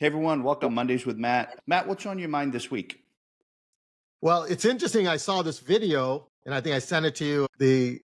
Hey everyone, welcome Mondays with Matt. Matt, what's on your mind this week? Well, it's interesting. I saw this video and I think I sent it to you. The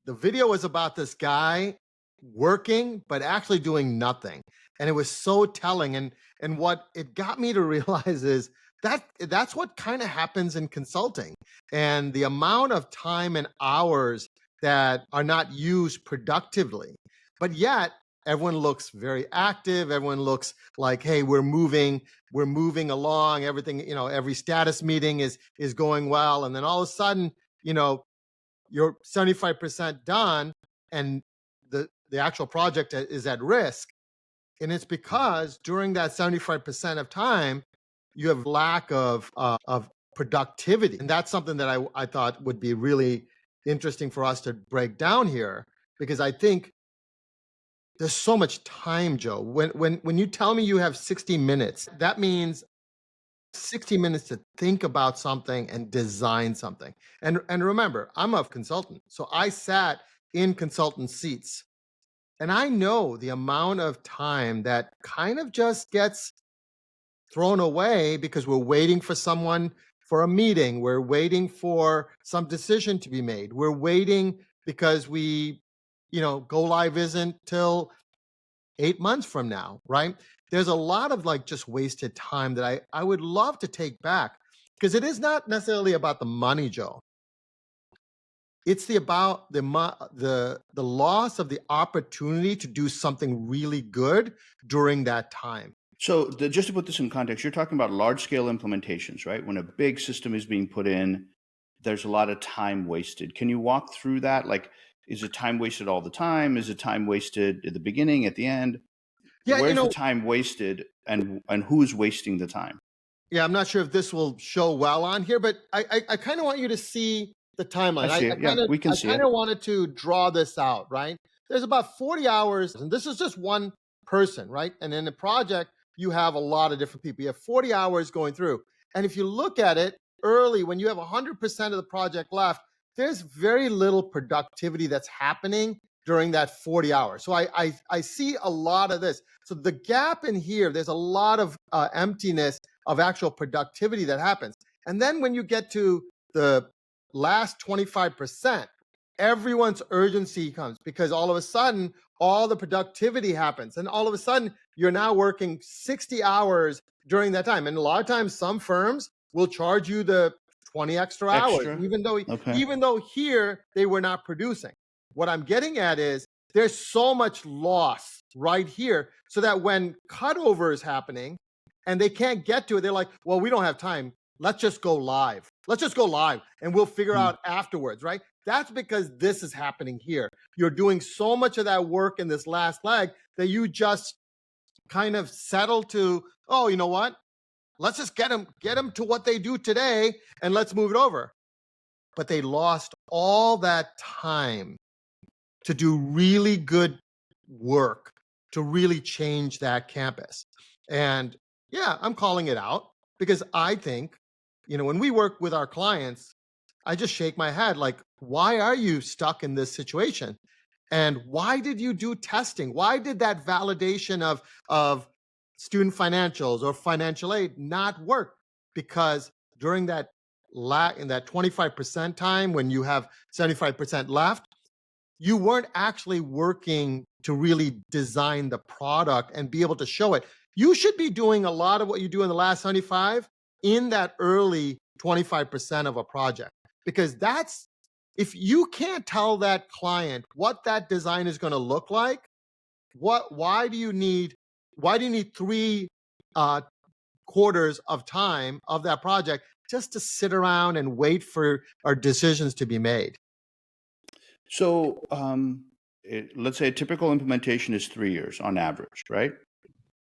video was about this guy working but actually doing nothing. And it was so telling. And what it got me to realize is that's what kind of happens in consulting. And the amount of time and hours that are not used productively. But yet everyone looks very active. Everyone looks like, hey, we're moving along, everything, every status meeting is going well, and then all of a sudden, you're 75% done and the actual project is at risk. And it's because during that 75% of time you have lack of productivity. And that's something that I thought would be really interesting for us to break down here, because I think there's so much time, Joe. When you tell me you have 60 minutes, that means 60 minutes to think about something and design something. And remember, I'm a consultant. So I sat in consultant seats. And I know the amount of time that kind of just gets thrown away because we're waiting for someone for a meeting. We're waiting for some decision to be made. We're waiting because go live isn't till 8 months from now, right? There's a lot of like just wasted time that I would love to take back, because it is not necessarily about the money, Joe. It's about the loss of the opportunity to do something really good during that time. So just to put this in context, you're talking about large scale implementations, right? When a big system is being put in, there's a lot of time wasted. Can you walk through that? Like, is it time wasted all the time? Is it time wasted at the beginning, at the end? Yeah, Where's the time wasted and who's wasting the time? Yeah, I'm not sure if this will show well on here, but I kind of want you to see the timeline. I see it. Yeah, we can see it. I kind of wanted to draw this out, right? There's about 40 hours, and this is just one person, right? And in the project, you have a lot of different people. You have 40 hours going through. And if you look at it early, when you have 100% of the project left, there's very little productivity that's happening during that 40 hours. So I see a lot of this. So the gap in here, there's a lot of emptiness of actual productivity that happens. And then when you get to the last 25%, everyone's urgency comes, because all of a sudden, all the productivity happens. And all of a sudden, you're now working 60 hours during that time. And a lot of times, some firms will charge you the 20 extra hours, even though here they were not producing. What I'm getting at is there's so much loss right here, so that when cutover is happening and they can't get to it, they're like, well, we don't have time. Let's just go live. Let's just go live and we'll figure out afterwards, right? That's because this is happening here. You're doing so much of that work in this last leg that you just kind of settle to, oh, you know what? Let's just get them to what they do today and let's move it over. But they lost all that time to do really good work, to really change that campus. And yeah, I'm calling it out because I think, when we work with our clients, I just shake my head like, why are you stuck in this situation? And why did you do testing? Why did that validation of student financials or financial aid not work? Because during that in that 25% time, when you have 75% left, you weren't actually working to really design the product and be able to show it. You should be doing a lot of what you do in the last 75 in that early 25% of a project, because if you can't tell that client what that design is going to look like, why do you need 3 quarters of time of that project just to sit around and wait for our decisions to be made? So let's say a typical implementation is 3 years on average, right?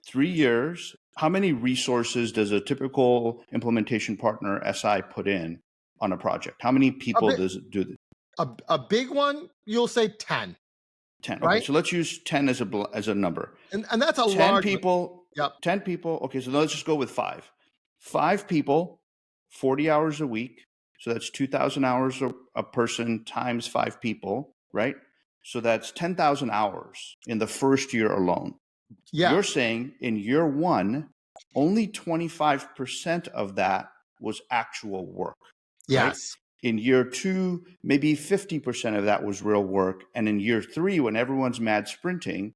3 years. How many resources does a typical implementation partner SI put in on a project? How many people does it do? A big one, you'll say 10. 10. Right? Okay, so let's use 10 as a number. And that's a 10 large people. Yep. 10 people. Okay, so let's just go with 5. 5 people, 40 hours a week. So that's 2,000 hours a person times 5 people, right? So that's 10,000 hours in the first year alone. Yeah. You're saying in year 1, only 25% of that was actual work, right? Yes. In year 2, maybe 50% of that was real work. And in year 3, when everyone's mad sprinting,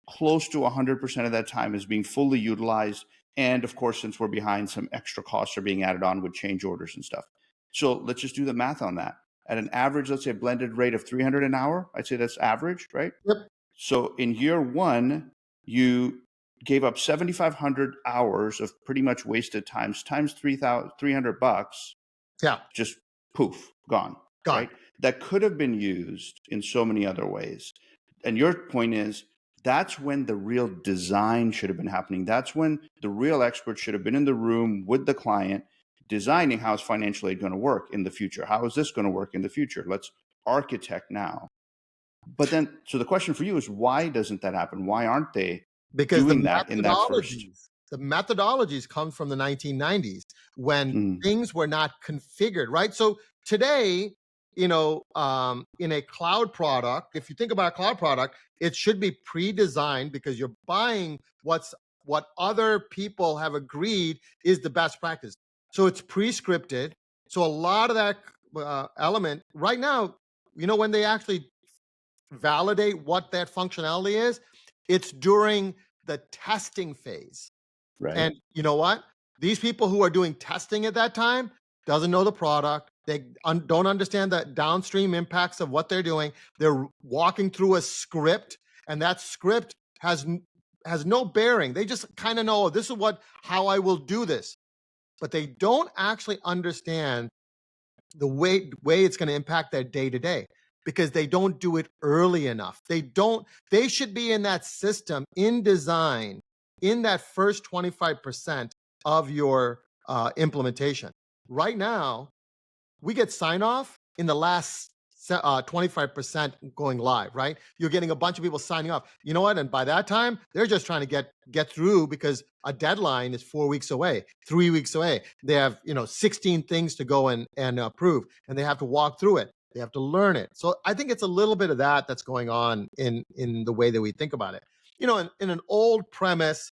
close to 100% of that time is being fully utilized. And of course, since we're behind, some extra costs are being added on with change orders and stuff. So let's just do the math on that. At an average, let's say a blended rate of 300 an hour, I'd say that's average, right? Yep. So in year 1, you gave up 7,500 hours of pretty much wasted times 300 bucks. Yeah. Just poof, gone. Right? That could have been used in so many other ways. And your point is, that's when the real design should have been happening. That's when the real expert should have been in the room with the client designing how is financial aid going to work in the future? How is this going to work in the future? Let's architect now. But then, so the question for you is, why doesn't that happen? Why aren't they doing that in that first? The methodologies come from the 1990s when things were not configured, right? So today, in a cloud product, if you think about a cloud product, it should be pre-designed because you're buying what other people have agreed is the best practice. So it's pre-scripted. So a lot of that element right now, when they actually validate what that functionality is, it's during the testing phase. Right. And you know what? These people who are doing testing at that time doesn't know the product. They don't understand the downstream impacts of what they're doing. They're walking through a script, and that script has no bearing. They just kind of know this is how I will do this, but they don't actually understand the way it's going to impact their day to day because they don't do it early enough. They should be in that system in design in that first 25% of your implementation. Right now, we get sign off in the last 25% going live, right? You're getting a bunch of people signing off. You know what? And by that time, they're just trying to get through because a deadline is 4 weeks away, 3 weeks away. They have 16 things to go and approve, and they have to walk through it. They have to learn it. So I think it's a little bit of that's going on in the way that we think about it. In an old premise,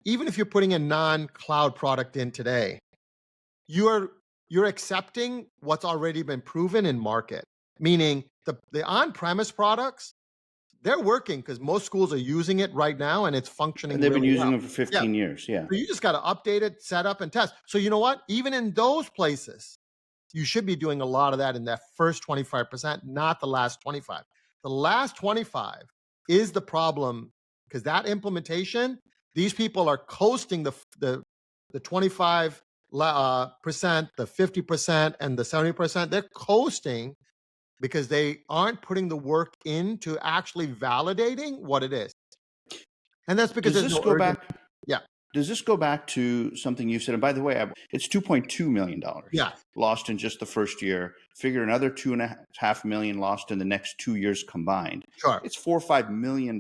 even if you're putting a non-cloud product in today, you're accepting what's already been proven in market. Meaning the on-premise products, they're working because most schools are using it right now and it's functioning. And they've been using well. it for 15 years. Yeah. So you just got to update it, set up, and test. So you know what? Even in those places, you should be doing a lot of that in that first 25%, not the last 25. The last 25 is the problem because that implementation, these people are coasting the 25 percent, the 50%, and the 70%. They're coasting because they aren't putting the work into actually validating what it is. And that's because does this go back? Yeah. Does this go back to something you said? And by the way, it's $2.2 million lost in just the first year. Figure another $2.5 million lost in the next 2 years combined. Sure. It's $4 or $5 million,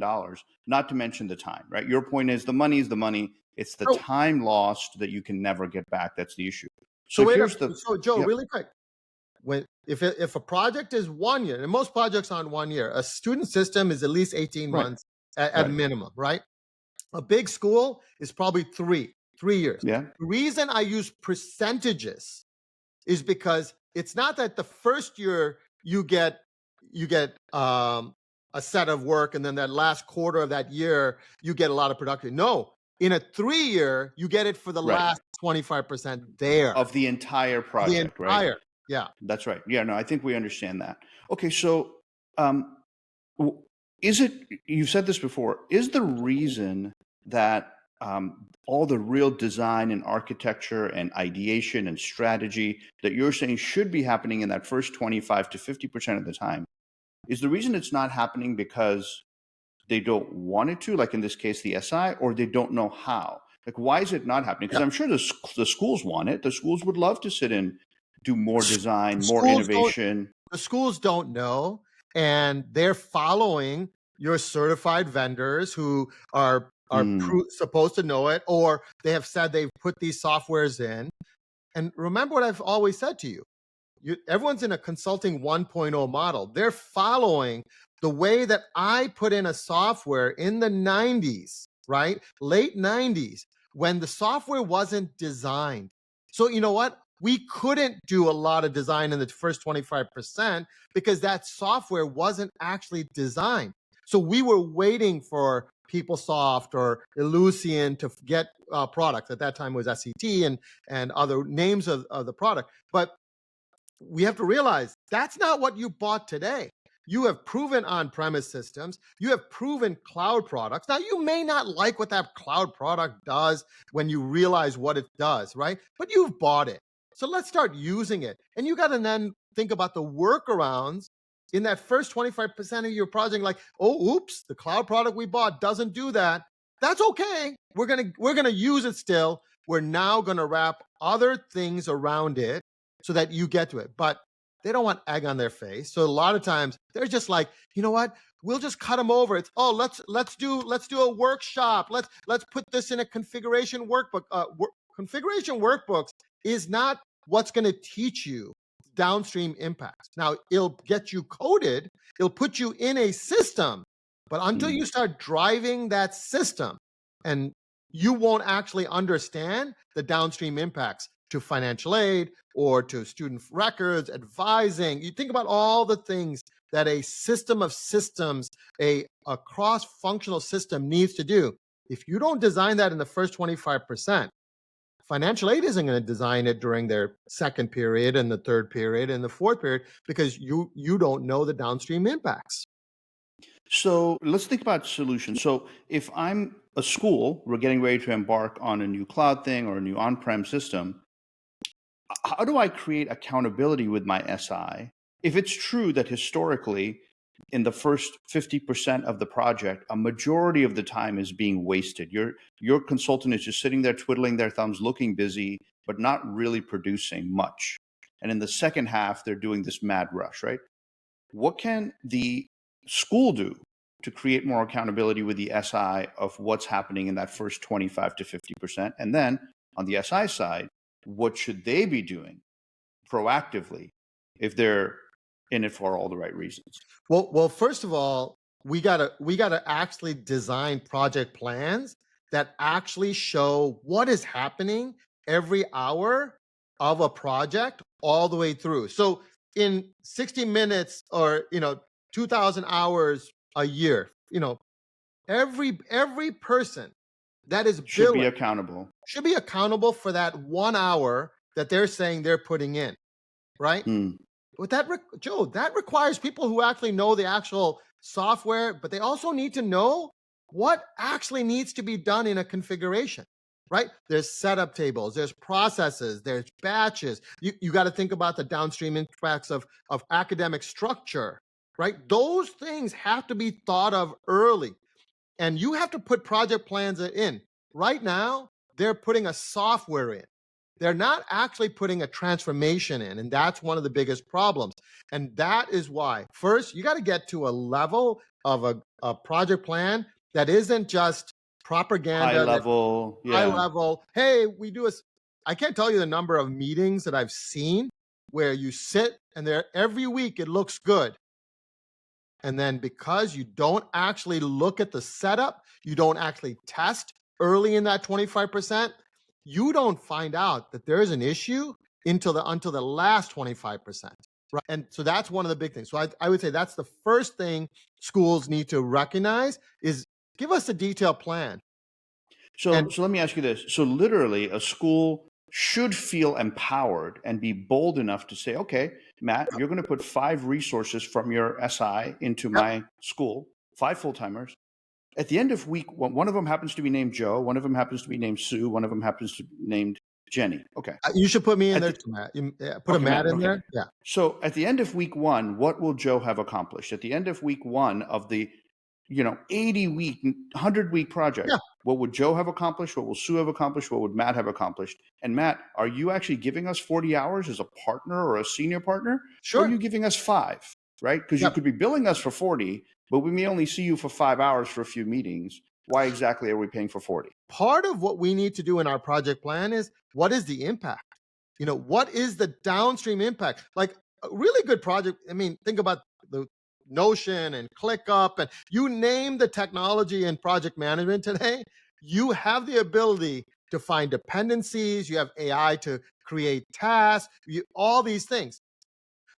not to mention the time, right? Your point is the money is the money. It's the time lost that you can never get back. That's the issue. So Joe, really quick. If a project is 1 year, and most projects are on 1 year, a student system is at least 18 months at minimum, right? A big school is probably 3 years. Yeah. The reason I use percentages is because it's not that the first year you get a set of work and then that last quarter of that year you get a lot of production. No, in a 3 year you get it for the last 25% there of the entire project, right? Yeah. That's right. Yeah, no, I think we understand that. Okay, so is it, you've said this before, is the reason that all the real design and architecture and ideation and strategy that you're saying should be happening in that first 25 to 50% of the time, is the reason it's not happening because they don't want it to, like in this case, the SI, or they don't know how? Like, why is it not happening? Because I'm sure the schools want it. The schools would love to sit in, do more design, more innovation. The schools don't know, and they're following your certified vendors who are supposed to know it, or they have said they've put these softwares in. And remember what I've always said to you. Everyone's in a consulting 1.0 model. They're following the way that I put in a software in the 90s, right? Late 90s, when the software wasn't designed. So you know what? We couldn't do a lot of design in the first 25% because that software wasn't actually designed. So we were waiting for PeopleSoft or Ellucian to get products. At that time it was SCT and other names of the product. But we have to realize that's not what you bought today. You have proven on-premise systems. You have proven cloud products. Now, you may not like what that cloud product does when you realize what it does, right? But you've bought it. So let's start using it. And you got to then think about the workarounds in that first 25% of your project, like, oh, oops, the cloud product we bought doesn't do that. That's okay. We're gonna use it still. We're now gonna wrap other things around it so that you get to it. But they don't want egg on their face. So a lot of times they're just like, you know what? We'll just cut them over. It's let's do a workshop. Let's put this in a configuration workbook. Configuration workbooks is not what's going to teach you downstream impacts. Now it'll get you coded. It'll put you in a system. But until you start driving that system, and you won't actually understand the downstream impacts to financial aid or to student records, advising. You think about all the things that a system of systems, a cross-functional system needs to do. If you don't design that in the first 25%, financial aid isn't going to design it during their second period and the third period and the fourth period because you don't know the downstream impacts. So let's think about solutions. So if I'm a school, we're getting ready to embark on a new cloud thing or a new on-prem system, how do I create accountability with my SI? If it's true that historically, in the first 50% of the project, a majority of the time is being wasted. Your consultant is just sitting there twiddling their thumbs, looking busy, but not really producing much. And in the second half, they're doing this mad rush, right? What can the school do to create more accountability with the SI of what's happening in that first 25 to 50%? And then on the SI side, what should they be doing proactively if they're in it for all the right reasons? Well, first of all, we gotta actually design project plans that actually show what is happening every hour of a project all the way through. So in 60 minutes or 2,000 hours a year, every person that is Should be billing accountable. should be accountable for that 1 hour that they're saying they're putting in, right? But Joe, that requires people who actually know the actual software, but they also need to know what actually needs to be done in a configuration, right? There's setup tables, there's processes, there's batches. You got to think about the downstream impacts of academic structure, right? Those things have to be thought of early. And you have to put project plans in. Right now, they're putting a software in. They're not actually putting a transformation in, and that's one of the biggest problems. And that is why, first, you got to get to a level of a project plan that isn't just propaganda, High level, high yeah. level. Hey, I can't tell you the number of meetings that I've seen where you sit and there every week it looks good. And then because you don't actually look at the setup, you don't actually test early in that 25%, you don't find out that there is an issue until the last 25%. Right. And so that's one of the big things. So I would say that's the first thing schools need to recognize is give us a detailed plan. So let me ask you this. So literally a school should feel empowered and be bold enough to say, okay, Matt, you're going to put 5 resources from your SI into my school, 5 full-timers. At the end of week, one of them happens to be named Joe, one of them happens to be named Sue, one of them happens to be named Jenny. Okay. You should put me in there too, Matt. Put a Matt in there. Yeah. So at the end of week 1, what will Joe have accomplished? At the end of week 1 of the 80-week, 100-week project, what would Joe have accomplished? What will Sue have accomplished? What would Matt have accomplished? And Matt, are you actually giving us 40 hours as a partner or a senior partner? Sure. Or are you giving us 5, right? Because you could be billing us for 40, but we may only see you for 5 hours for a few meetings. Why exactly are we paying for 40? Part of what we need to do in our project plan is what is the impact? What is the downstream impact? Like a really good project, think about the Notion and ClickUp and you name the technology in project management today, you have the ability to find dependencies. You have AI to create tasks, all these things.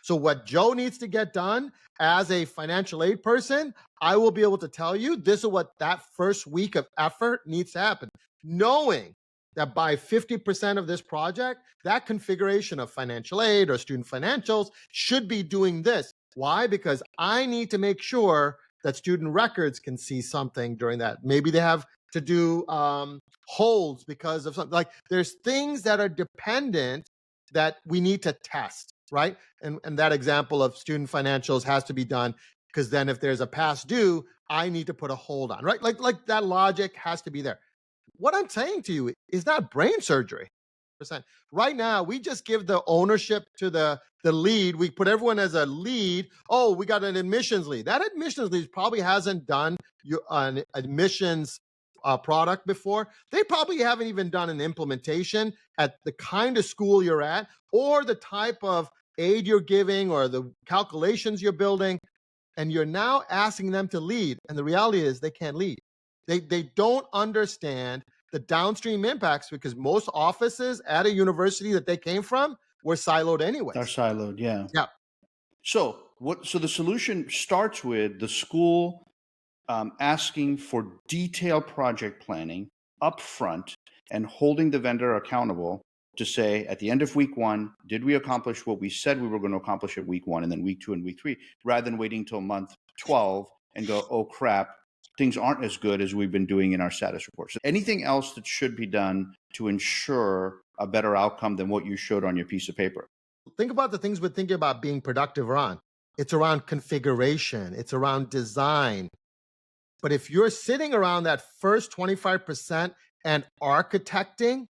So what Joe needs to get done as a financial aid person, I will be able to tell you this is what that first week of effort needs to happen. Knowing that by 50% of this project, that configuration of financial aid or student financials should be doing this. Why? Because I need to make sure that student records can see something during that. Maybe they have to do holds because of something. Like there's things that are dependent that we need to test, right? And that example of student financials has to be done because then if there's a past due, I need to put a hold on, right? Like that logic has to be there. What I'm saying to you is not brain surgery. Right now, we just give the ownership to the lead. We put everyone as a lead. Oh, we got an admissions lead. That admissions lead probably hasn't done an admissions product before. They probably haven't even done an implementation at the kind of school you're at or the type of aid you're giving or the calculations you're building. And you're now asking them to lead. And the reality is they can't lead. They don't understand the downstream impacts because most offices at a university that they came from were siloed anyways. They're siloed, yeah. Yeah. So the solution starts with the school asking for detailed project planning upfront and holding the vendor accountable to say at the end of week 1, did we accomplish what we said we were going to accomplish at week 1 and then week 2 and week 3, rather than waiting till month 12 and go, oh crap, things aren't as good as we've been doing in our status report. So anything else that should be done to ensure a better outcome than what you showed on your piece of paper? Think about the things we're thinking about being productive around. It's around configuration. It's around design. But if you're sitting around that first 25% and architecting,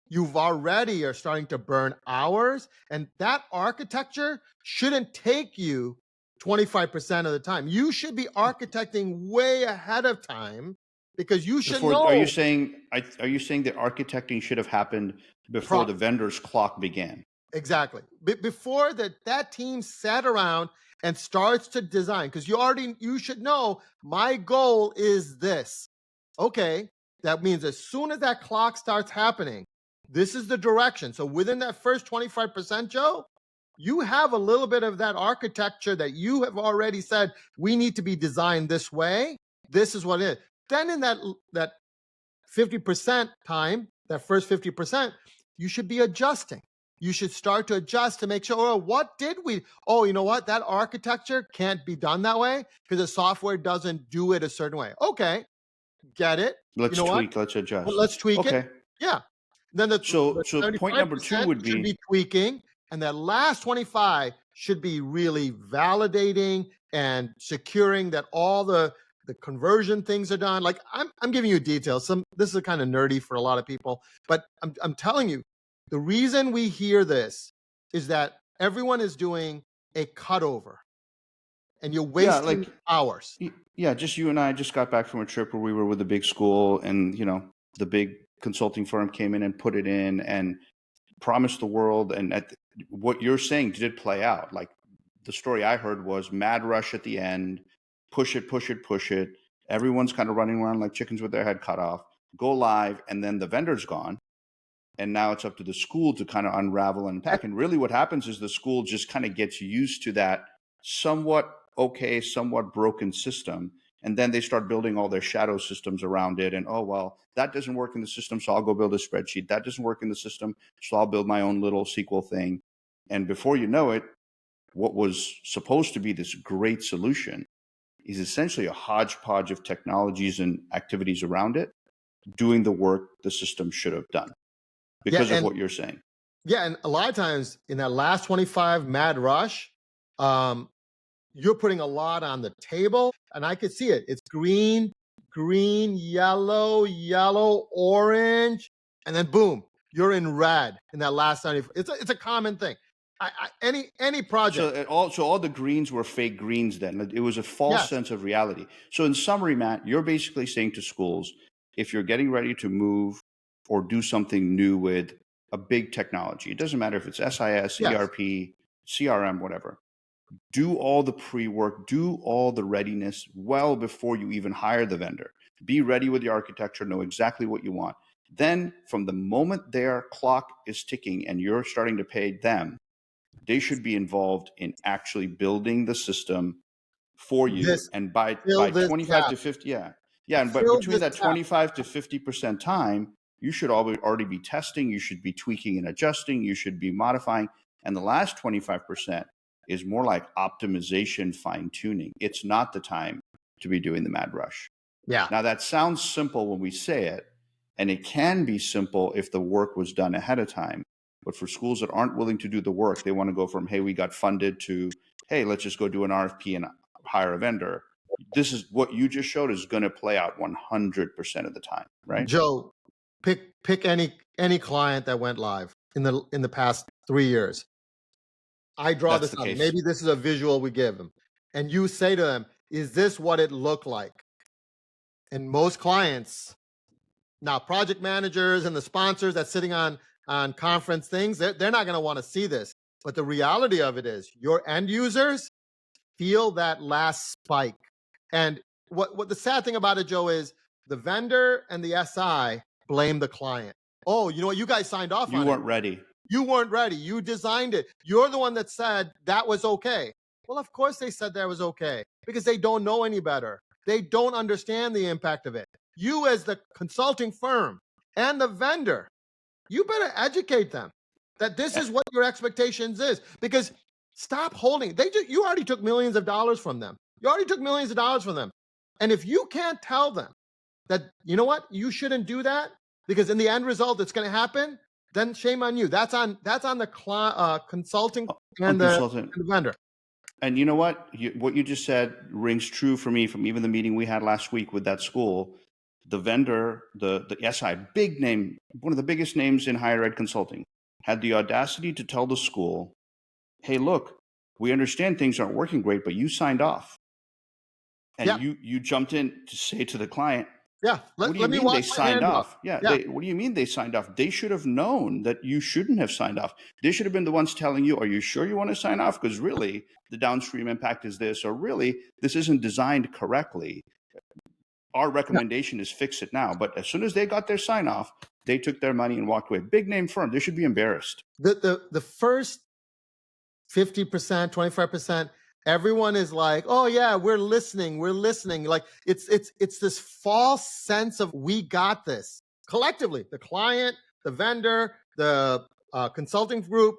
you've already are starting to burn hours. And that architecture shouldn't take you 25% of the time. You should be architecting way ahead of time because you should know. Are you saying that architecting should have happened before the vendor's clock began? Exactly. Before that team sat around and starts to design, because you should know my goal is this. Okay, that means as soon as that clock starts happening, this is the direction. So within that first 25%, Joe, you have a little bit of that architecture that you have already said we need to be designed this way. This is what it is. Then in that 50% time, that first 50%, you should be adjusting. You should start to adjust to make sure, you know what? That architecture can't be done that way because the software doesn't do it a certain way. Okay, get it. Let's tweak, let's adjust. Well, let's tweak it. Yeah. Then so point number 2 would be tweaking, and that last 25 should be really validating and securing that all the conversion things are done. Like I'm giving you details. This is kind of nerdy for a lot of people, but I'm telling you, the reason we hear this is that everyone is doing a cutover and you're wasting hours. Yeah, just you and I just got back from a trip where we were with a big school and, the big consulting firm came in and put it in and promised the world. And what you're saying did play out. Like the story I heard was mad rush at the end, push it. Everyone's kind of running around like chickens with their head cut off, go live, and then the vendor's gone. And now it's up to the school to kind of unravel and unpack. And really what happens is the school just kind of gets used to that somewhat broken system. And then they start building all their shadow systems around it. And, oh, well, that doesn't work in the system, so I'll go build a spreadsheet. That doesn't work in the system, so I'll build my own little SQL thing. And before you know it, what was supposed to be this great solution is essentially a hodgepodge of technologies and activities around it doing the work the system should have done. Because of what you're saying. Yeah, and a lot of times in that last 25 mad rush, you're putting a lot on the table, and I could see it. It's green, yellow, orange, and then boom, you're in red in that last 90. It's a common thing. Any project. So all the greens were fake greens then. It was a false sense of reality. So in summary, Matt, you're basically saying to schools, if you're getting ready to move or do something new with a big technology. It doesn't matter if it's SIS, ERP, CRM, whatever. Do all the pre-work, do all the readiness well before you even hire the vendor. Be ready with the architecture, know exactly what you want. Then from the moment their clock is ticking and you're starting to pay them, they should be involved in actually building the system for you. This And by fill this 25 gap. to 50, yeah. But Fill between this that gap. 25 to 50% time, you should already be testing. You should be tweaking and adjusting. You should be modifying. And the last 25% is more like optimization, fine tuning. It's not the time to be doing the mad rush. Yeah. Now that sounds simple when we say it, and it can be simple if the work was done ahead of time. But for schools that aren't willing to do the work, they want to go from, hey, we got funded to, hey, let's just go do an RFP and hire a vendor. This is what you just showed is going to play out 100% of the time, right? Joe, pick any client that went live in the past 3 years. I draw That's this the up. case. Maybe this is a visual we give them. And you say to them, is this what it looked like? And most clients, now project managers and the sponsors that's sitting on conference things, they're not going to want to see this. But the reality of it is your end users feel that last spike. And what the sad thing about it, Joe, is the vendor and the SI blame the client. Oh, you know what? You guys signed off on it. You weren't ready. You weren't ready. You designed it. You're the one that said that was okay. Well, of course they said that was okay because they don't know any better. They don't understand the impact of it. You as the consulting firm and the vendor, you better educate them that this is what your expectations is, because stop holding. You already took millions of dollars from them. You already took millions of dollars from them. And if you can't tell them that, you know what, you shouldn't do that because in the end result it's going to happen, then shame on you. That's on the consulting and the vendor. And you know what? What you just said rings true for me from even the meeting we had last week with that school. The vendor, the SI, big name, one of the biggest names in higher ed consulting, had the audacity to tell the school, hey, look, we understand things aren't working great, but you signed off. And you jumped in to say to the client, yeah, what do you mean they signed off? Yeah. What do you mean they signed off? They should have known that you shouldn't have signed off. They should have been the ones telling you, are you sure you want to sign off? Because really, the downstream impact is this, or really, this isn't designed correctly. Our recommendation is fix it now. But as soon as they got their sign off, they took their money and walked away. Big name firm. They should be embarrassed. The first 50%, 25%, everyone is like, oh yeah, we're listening. Like it's this false sense of we got this collectively, the client, the vendor, the consulting group.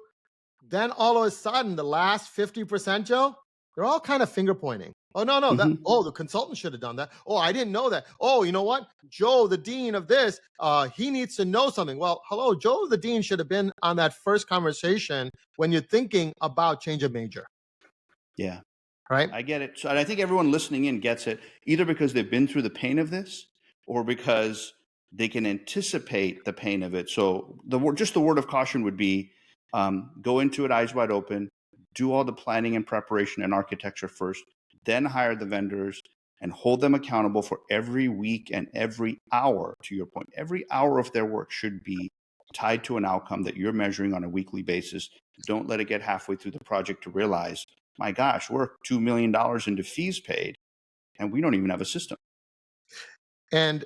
Then all of a sudden, the last 50%, Joe, they're all kind of finger pointing. Oh, no, the consultant should have done that. Oh, I didn't know that. Oh, you know what? Joe, the dean of this, he needs to know something. Well, hello, Joe, the dean should have been on that first conversation when you're thinking about change of major. Yeah. Right. I get it. So, and I think everyone listening in gets it, either because they've been through the pain of this or because they can anticipate the pain of it. So the word of caution would be go into it eyes wide open, do all the planning and preparation and architecture first, then hire the vendors and hold them accountable for every week and every hour. To your point, every hour of their work should be tied to an outcome that you're measuring on a weekly basis. Don't let it get halfway through the project to realize, my gosh, we're $2 million into fees paid and we don't even have a system. And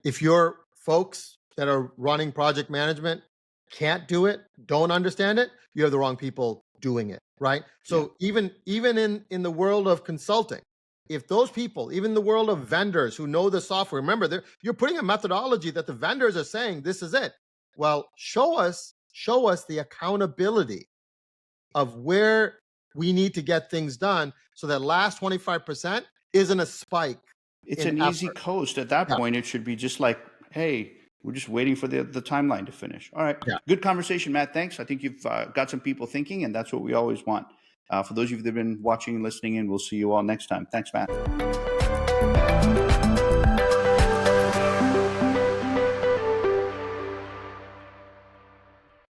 if your folks that are running project management can't do it, don't understand it, you have the wrong people doing it, right? So even in the world of consulting, if those people, even the world of vendors who know the software, remember, you're putting a methodology that the vendors are saying, this is it. Well, show us the accountability of where we need to get things done so that last 25% isn't a spike. It's an easy coast. At that point, it should be just like, hey, we're just waiting for the timeline to finish. All right. Yeah. Good conversation, Matt. Thanks. I think you've got some people thinking, and that's what we always want. For those of you that have been watching and listening in, we'll see you all next time. Thanks, Matt.